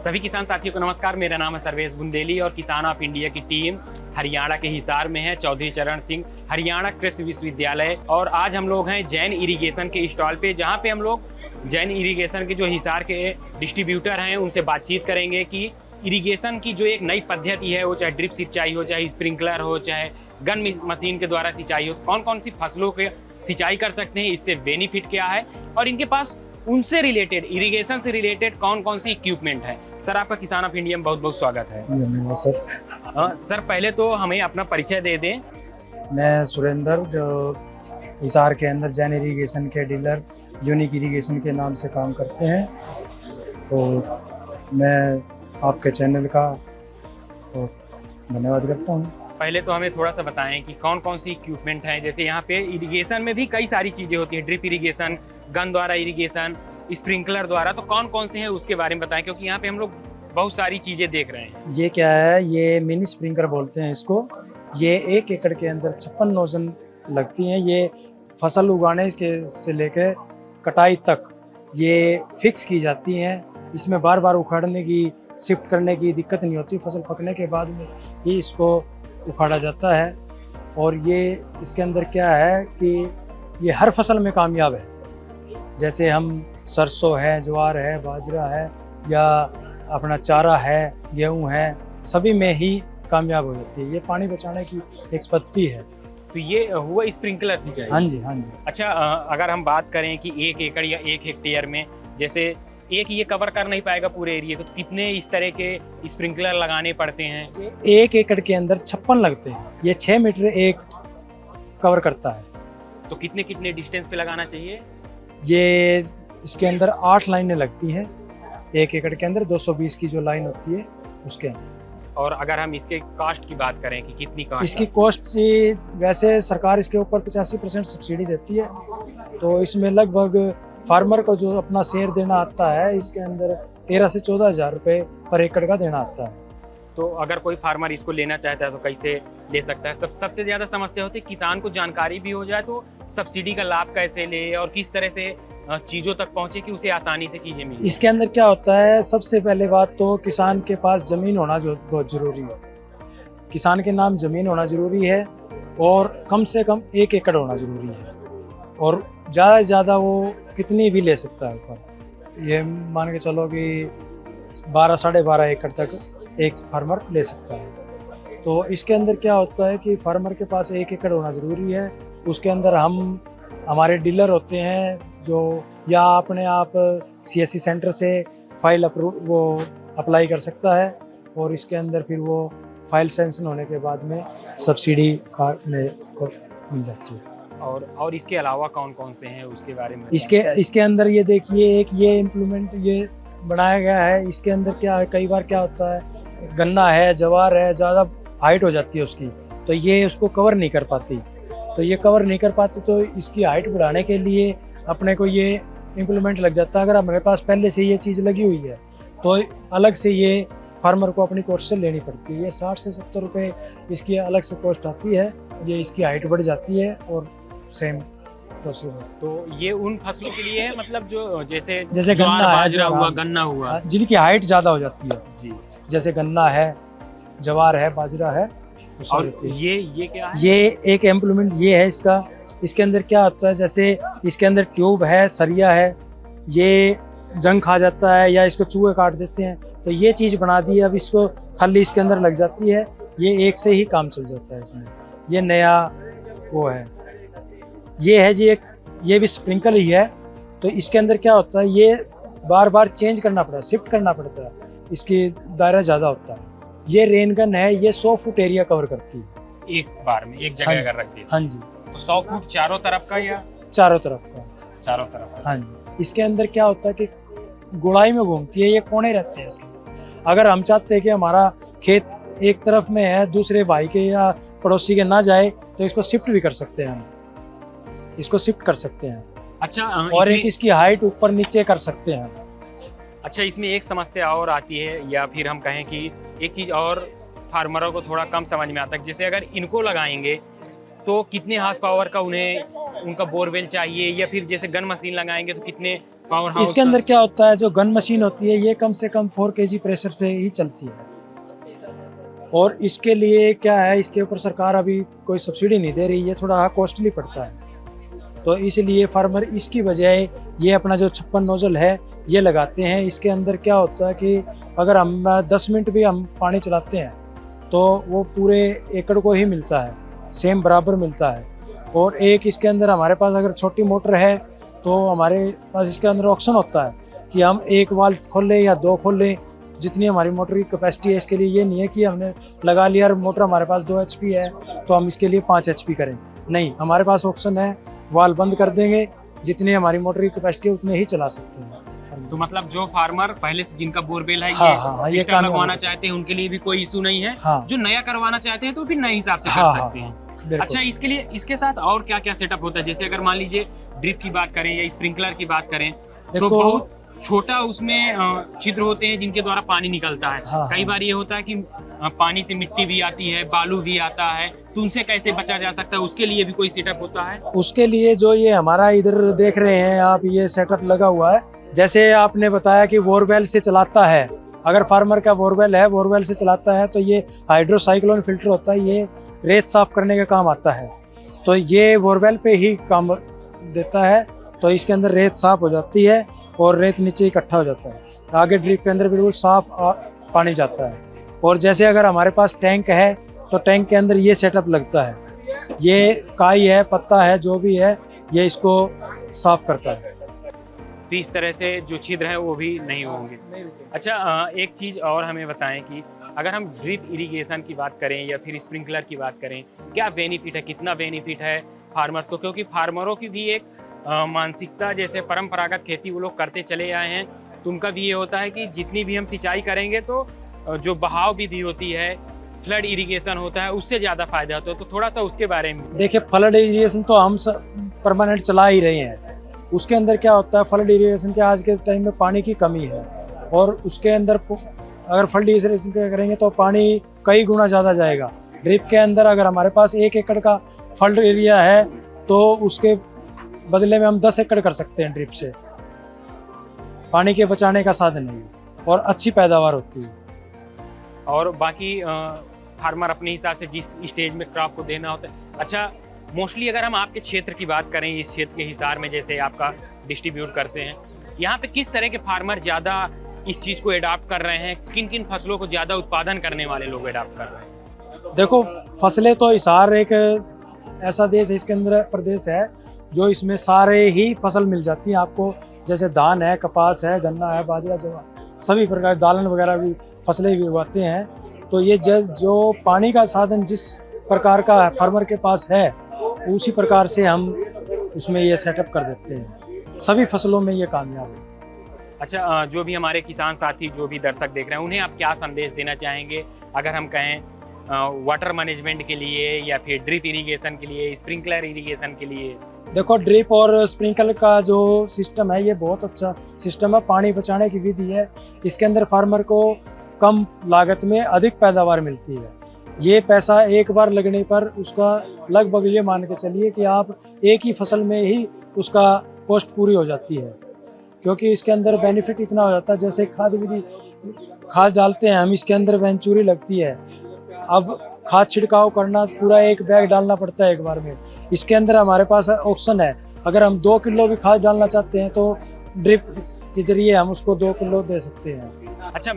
सभी किसान साथियों को नमस्कार। मेरा नाम है सर्वेश बुंदेली और किसान ऑफ इंडिया की टीम हरियाणा के हिसार में है, चौधरी चरण सिंह हरियाणा कृषि विश्वविद्यालय। और आज हम लोग हैं जैन इरिगेशन के स्टॉल पे, जहां पे हम लोग जैन इरिगेशन के जो हिसार के डिस्ट्रीब्यूटर हैं उनसे बातचीत करेंगे कि इरिगेशन की जो एक नई पद्धति है, वो चाहे ड्रिप सिंचाई हो, चाहे स्प्रिंकलर हो, चाहे गन मशीन के द्वारा सिंचाई हो, तो कौन कौन सी फसलों के सिंचाई कर सकते हैं, इससे बेनिफिट क्या है और इनके पास उनसे रिलेटेड इरिगेशन से रिलेटेड कौन कौन सी इक्विपमेंट है। सर, आपका किसान ऑफ इंडिया में बहुत बहुत स्वागत है। धन्यवाद सर। सर, पहले तो हमें अपना परिचय दे दें। मैं सुरेंद्र, जो हिसार के अंदर जैन इरिगेशन के डीलर यूनिक इरिगेशन के नाम से काम करते हैं, और मैं आपके चैनल का धन्यवाद करता हूँ। पहले तो हमें थोड़ा सा बताएं कि कौन कौन सी इक्विपमेंट है। जैसे यहाँ पे इरिगेशन में भी कई सारी चीज़ें होती हैं, ड्रिप इरिगेशन, गन द्वारा इरिगेशन, स्प्रिंकलर द्वारा, तो कौन कौन से हैं उसके बारे में बताएं, क्योंकि यहाँ पे हम लोग बहुत सारी चीज़ें देख रहे हैं। ये क्या है, ये मिनी स्प्रिंकलर बोलते हैं इसको। ये 1 एकड़ के अंदर 56 नोजन लगती हैं। ये फसल उगाने के से लेकर कटाई तक ये फिक्स की जाती हैं। इसमें बार बार उखाड़ने की, शिफ्ट करने की दिक्कत नहीं होती। फसल पकने के बाद में ही इसको उखाड़ा जाता है। और ये इसके अंदर क्या है कि ये हर फसल में कामयाब है। जैसे हम सरसों है, ज्वार है, बाजरा है, या अपना चारा है, गेहूं है, सभी में ही कामयाब हो जाती है। ये पानी बचाने की एक पद्धति है। तो ये हुआ स्प्रिंकलर सिंचाई। हाँ जी, हाँ जी। अच्छा, अगर हम बात करें कि 1 एकड़ या 1 हेक्टेयर में, जैसे एक ये कवर कर नहीं पाएगा पूरे एरिया को, तो कितने इस तरह के स्प्रिंकलर लगाने पड़ते हैं? 1 एकड़ के अंदर 56 लगते हैं। ये 6 मीटर एक कवर करता है। तो कितने कितने डिस्टेंस पे लगाना चाहिए? ये इसके अंदर 8 लाइनें लगती हैं। 1 एकड़ के अंदर 220 की जो लाइन होती है उसके अंदर। और अगर हम इसके कॉस्ट की बात करें कि कितनी कॉस्ट? इसकी कॉस्ट वैसे सरकार इसके ऊपर 85% सब्सिडी देती है। तो इसमें लगभग फार्मर को जो अपना शेयर देना आता है, इसके अंदर 13 से 14 हज़ार रुपये पर एकड़ का देना आता है। तो अगर कोई फार्मर इसको लेना चाहता है तो कैसे ले सकता है? सबसे ज़्यादा समस्या होती है किसान को जानकारी भी हो जाए तो सब्सिडी का लाभ कैसे ले और किस तरह से चीज़ों तक पहुँचे कि उसे आसानी से चीज़ें मिलें। इसके अंदर क्या होता है, सबसे पहले बात तो किसान के पास ज़मीन होना जो बहुत ज़रूरी है। किसान के नाम ज़मीन होना ज़रूरी है, और कम से कम 1 एकड़ होना ज़रूरी है। और ज़्यादा से ज़्यादा वो कितनी भी ले सकता है ऊपर। ये मान के चलो कि 12 साढ़े 12 एकड़ तक एक फार्मर ले सकता है। तो इसके अंदर क्या होता है कि फार्मर के पास 1 एकड़ होना ज़रूरी है। उसके अंदर हमारे डीलर होते हैं जो, या अपने आप CSC सेंटर से फाइल अप्लाई कर सकता है, और इसके अंदर फिर वो फाइल सैंक्शन होने के बाद में सब्सिडी को मिल जाती है। और इसके अलावा कौन कौन से हैं उसके बारे में? इसके अंदर ये देखिए, एक ये इम्प्लीमेंट ये बनाया गया है। इसके अंदर क्या है, कई बार क्या होता है, गन्ना है, ज्वार है, ज़्यादा हाइट हो जाती है उसकी, तो ये उसको कवर नहीं कर पाती। तो ये कवर नहीं कर पाती, तो इसकी हाइट बढ़ाने के लिए अपने को ये इम्प्लीमेंट लग जाता है। अगर हमारे पास पहले से ये चीज़ लगी हुई है तो अलग से ये फार्मर को अपनी कॉस्ट से लेनी पड़ती है। ये 60 से 70 रुपये इसकी अलग से कॉस्ट आती है। ये इसकी हाइट बढ़ जाती है और सेम प्रोसेस। तो ये उन फसलों के लिए है, मतलब जो जैसे गन्ना है, बाजरा हुआ, गन्ना हुआ, जिनकी हाइट ज़्यादा हो जाती है जी। जैसे गन्ना है, ज्वार है, बाजरा है। और ये क्या है? ये एक इम्प्लीमेंट ये है इसका। इसके अंदर क्या होता है, जैसे इसके अंदर ट्यूब है, सरिया है, ये जंग खा जाता है या इसको चूहे काट देते हैं, तो ये चीज़ बना दी है। अब इसको खाली इसके अंदर लग जाती है, ये एक से ही काम चल जाता है इसमें। ये नया वो है, ये है जी एक, ये भी स्प्रिंकल ही है। तो इसके अंदर क्या होता है, ये बार बार चेंज करना पड़ता है, शिफ्ट करना पड़ता है, इसकी दायरा ज़्यादा होता है। ये रेन गन है, ये 100 फुट एरिया कवर करती है एक बार में, एक जगह अगर रख दी। हाँ जी। तो 100 फुट चारों तरफ का या चारों तरफ का? चारों तरफ का। हाँ जी। इसके अंदर क्या होता है कि गुड़ाई में घूमती है, ये कोने रहते हैं इसके अंदर। अगर हम चाहते हैं कि हमारा खेत एक तरफ में है, दूसरे भाई के या पड़ोसी के ना जाए, तो इसको शिफ्ट भी कर सकते हैं हम, इसको शिफ्ट कर सकते हैं। अच्छा, और एक इसकी हाइट ऊपर नीचे कर सकते हैं। अच्छा, इसमें एक समस्या और आती है, या फिर हम कहें कि एक चीज़ और फार्मरों को थोड़ा कम समझ में आता है। जैसे अगर इनको लगाएंगे तो कितने हार्स पावर का उन्हें उनका बोरवेल चाहिए, या फिर जैसे गन मशीन लगाएंगे तो कितने पावर हाउस इसके अंदर क्या होता है, जो गन मशीन होती है ये कम से कम 4 kg प्रेशर पे ही चलती है। और इसके लिए क्या है, इसके ऊपर सरकार अभी कोई सब्सिडी नहीं दे रही, ये थोड़ा कॉस्टली पड़ता है। तो इसलिए फार्मर इसकी बजाय ये अपना जो 56 नोजल है ये लगाते हैं। इसके अंदर क्या होता है कि अगर हम 10 मिनट भी हम पानी चलाते हैं तो वो पूरे एकड़ को ही मिलता है, सेम बराबर मिलता है। और एक इसके अंदर हमारे पास अगर छोटी मोटर है तो हमारे पास इसके अंदर ऑप्शन होता है कि हम एक वाल्व खोल लें या 2 खोल लें, जितनी हमारी मोटर की कैपेसिटी है। इसके लिए ये नहीं है कि हमने लगा लिया और मोटर हमारे पास 2 HP है तो हम इसके लिए 5 HP करें, नहीं, हमारे पास ऑप्शन है, वाल्व बंद कर देंगे, जितनी हमारी मोटर की कैपेसिटी है उतने ही चला सकते हैं। तो मतलब जो फार्मर पहले से जिनका बोरवेल है ये सिस्टम लगवाना चाहते हैं उनके लिए भी कोई इशू नहीं है। जो नया करवाना चाहते हैं तो फिर नए हिसाब से कर सकते हैं। अच्छा, इसके लिए इसके साथ और क्या क्या सेटअप होता है? जैसे अगर मान लीजिए ड्रिप की बात करें या स्प्रिंकलर की बात करें तो बहुत छोटा उसमें छिद्र होते हैं जिनके द्वारा पानी निकलता है। कई बार ये होता है कि पानी से मिट्टी भी आती है, बालू भी आता है, तो उनसे कैसे बचा जा सकता है? उसके लिए भी कोई सेटअप होता है? उसके लिए जो ये हमारा इधर देख रहे हैं आप, ये सेटअप लगा हुआ है। जैसे आपने बताया कि बोरवेल से चलाता है, अगर फार्मर का बोरवेल है, बोरवेल से चलाता है तो ये हाइड्रोसाइक्लोन फिल्टर होता है, ये रेत साफ करने का काम आता है। तो ये बोरवेल पे ही काम देता है, तो इसके अंदर रेत साफ हो जाती है और रेत नीचे इकट्ठा हो जाता है, आगे ड्रिप के अंदर बिल्कुल साफ पानी जाता है। और जैसे अगर हमारे पास टैंक है तो टैंक के अंदर ये सेटअप लगता है, ये काई है, पत्ता है, जो भी है, ये इसको साफ करता है। तो इस तरह से जो छिद्र है वो भी नहीं होंगे। अच्छा, एक चीज़ और हमें बताएं कि अगर हम ड्रिप इरिगेशन की बात करें या फिर स्प्रिंकलर की बात करें, क्या बेनिफिट है, कितना बेनिफिट है फार्मर्स को? क्योंकि फार्मरों की भी एक मानसिकता, जैसे परंपरागत खेती वो लोग करते चले आए हैं, तो उनका भी ये होता है कि जितनी भी हम सिंचाई करेंगे तो जो बहाव विधि होती है, फ्लड इरिगेशन होता है, उससे ज़्यादा फायदा होता है। तो थोड़ा सा उसके बारे में देखिए, फ्लड इरिगेशन तो हम परमानेंट चला ही रहे हैं। उसके अंदर क्या होता है, फ्लड इरिगेशन के आज के टाइम में पानी की कमी है और उसके अंदर अगर फ्लड इरिगेशन करेंगे तो पानी कई गुना ज़्यादा जाएगा। ड्रिप के अंदर अगर हमारे पास 1 एकड़ का फ्लड एरिया है तो उसके बदले में हम 10 एकड़ कर सकते हैं ड्रिप से। पानी के बचाने का साधन है और अच्छी पैदावार होती है। और बाकी फार्मर अपने हिसाब से जिस स्टेज में क्रॉप को देना होता है। अच्छा, मोस्टली अगर हम आपके क्षेत्र की बात करें, इस क्षेत्र के हिसार में जैसे आपका डिस्ट्रीब्यूट करते हैं, यहाँ पे किस तरह के फार्मर ज़्यादा इस चीज़ को एडाप्ट कर रहे हैं? किन किन फसलों को ज़्यादा उत्पादन करने वाले लोग एडाप्ट कर रहे हैं? देखो, फसलें तो हिसार एक ऐसा देश है, इसके अंदर प्रदेश है जो इसमें सारे ही फसल मिल जाती है आपको। जैसे धान है, कपास है, गन्ना है, बाजरा, जवार, सभी प्रकार दालन वगैरह भी फसलें भी उगाते हैं। तो ये जो पानी का साधन जिस प्रकार का फार्मर के पास है उसी प्रकार से हम उसमें ये सेटअप कर देते हैं। सभी फसलों में ये कामयाब है। अच्छा, जो भी हमारे किसान साथी, जो भी दर्शक देख रहे हैं, उन्हें आप क्या संदेश देना चाहेंगे? अगर हम कहें वाटर मैनेजमेंट के लिए या फिर ड्रिप इरिगेशन के लिए, स्प्रिंकलर इरिगेशन के लिए? देखो, ड्रिप और स्प्रिंकलर का जो सिस्टम है ये बहुत अच्छा सिस्टम है, पानी बचाने की विधि है। इसके अंदर फार्मर को कम लागत में अधिक पैदावार मिलती है। ये पैसा एक बार लगने पर उसका लगभग ये मान के चलिए कि आप एक ही फसल में ही उसका कॉस्ट पूरी हो जाती है, क्योंकि इसके अंदर बेनिफिट इतना हो जाता है। जैसे खाद विधि, खाद डालते हैं हम, इसके अंदर वेंचुरी लगती है। अब खाद छिड़काव करना, पूरा 1 बैग डालना पड़ता है एक बार में। इसके अंदर हमारे पास ऑप्शन है, अगर हम 2 किलो भी खाद डालना चाहते हैं तो ड्रिप के जरिए हम उसको 2 किलो दे सकते हैं। अच्छा,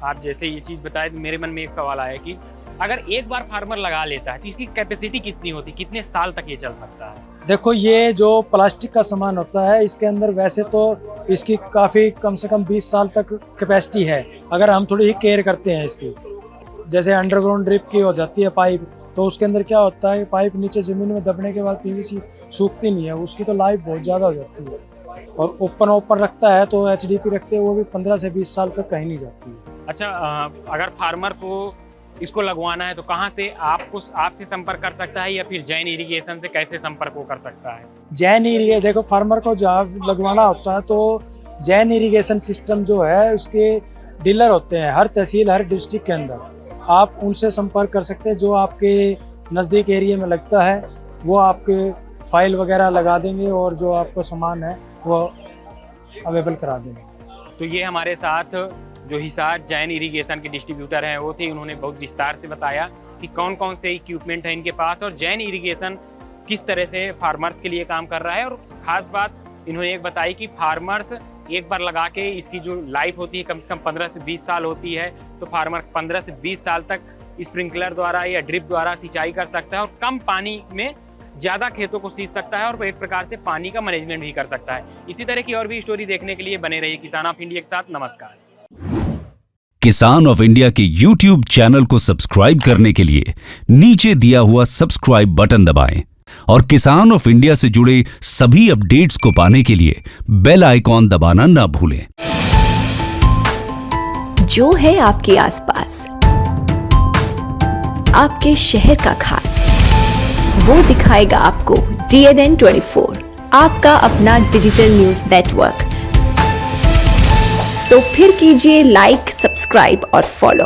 आप जैसे ये चीज़ बताए तो मेरे मन में एक सवाल आया कि अगर एक बार फार्मर लगा लेता है तो इसकी कैपेसिटी कितनी होती, कितने साल तक ये चल सकता है? देखो, ये जो प्लास्टिक का सामान होता है इसके अंदर वैसे तो इसकी काफ़ी कम से कम 20 साल तक कैपेसिटी है, अगर हम थोड़ी ही केयर करते हैं इसकी। जैसे अंडरग्राउंड ड्रिप की हो जाती है पाइप, तो उसके अंदर क्या होता है, पाइप नीचे ज़मीन में दबने के बाद पीवीसी सूखती नहीं है, उसकी तो लाइफ बहुत ज़्यादा हो जाती है। और ओपन रखता है तो HDP रखते हैं, वो भी 15 से 20 साल तक कहीं नहीं जाती है। अच्छा, अगर फार्मर को इसको लगवाना है तो कहाँ से आपसे संपर्क कर सकता है, या फिर जैन इरिगेशन से कैसे संपर्क वो कर सकता है? जैन इरिगेशन, देखो, फार्मर को जब लगवाना होता है तो जैन इरिगेशन सिस्टम जो है उसके डीलर होते हैं हर तहसील, हर डिस्ट्रिक्ट के अंदर। आप उनसे संपर्क कर सकते हैं, जो आपके नज़दीक एरिया में लगता है वो आपके फाइल वगैरह लगा देंगे और जो आपको सामान है वो अवेलेबल करा देंगे। तो ये हमारे साथ जो हिसार जैन इरिगेशन के डिस्ट्रीब्यूटर हैं वो थे, उन्होंने बहुत विस्तार से बताया कि कौन कौन से इक्विपमेंट है इनके पास और जैन इरिगेशन किस तरह से फार्मर्स के लिए काम कर रहा है। और ख़ास बात इन्होंने एक बताई कि फार्मर्स एक बार लगा के इसकी जो लाइफ होती है कम से कम 15 से 20 साल होती है, तो फार्मर 15 से 20 साल तक स्प्रिंकलर द्वारा या ड्रिप द्वारा सिंचाई कर सकता है और कम पानी में ज़्यादा खेतों को सींच सकता है और एक प्रकार से पानी का मैनेजमेंट भी कर सकता है। इसी तरह की और भी स्टोरी देखने के लिए बने रहिए किसान ऑफ इंडिया के साथ। नमस्कार। किसान ऑफ इंडिया के YouTube चैनल को सब्सक्राइब करने के लिए नीचे दिया हुआ सब्सक्राइब बटन दबाएं और किसान ऑफ इंडिया से जुड़े सभी अपडेट्स को पाने के लिए बेल आइकॉन दबाना ना भूलें। जो है आपके आसपास, आपके शहर का खास, वो दिखाएगा आपको DNN 24, आपका अपना डिजिटल न्यूज नेटवर्क। तो फिर कीजिए लाइक, सब्सक्राइब और फॉलो।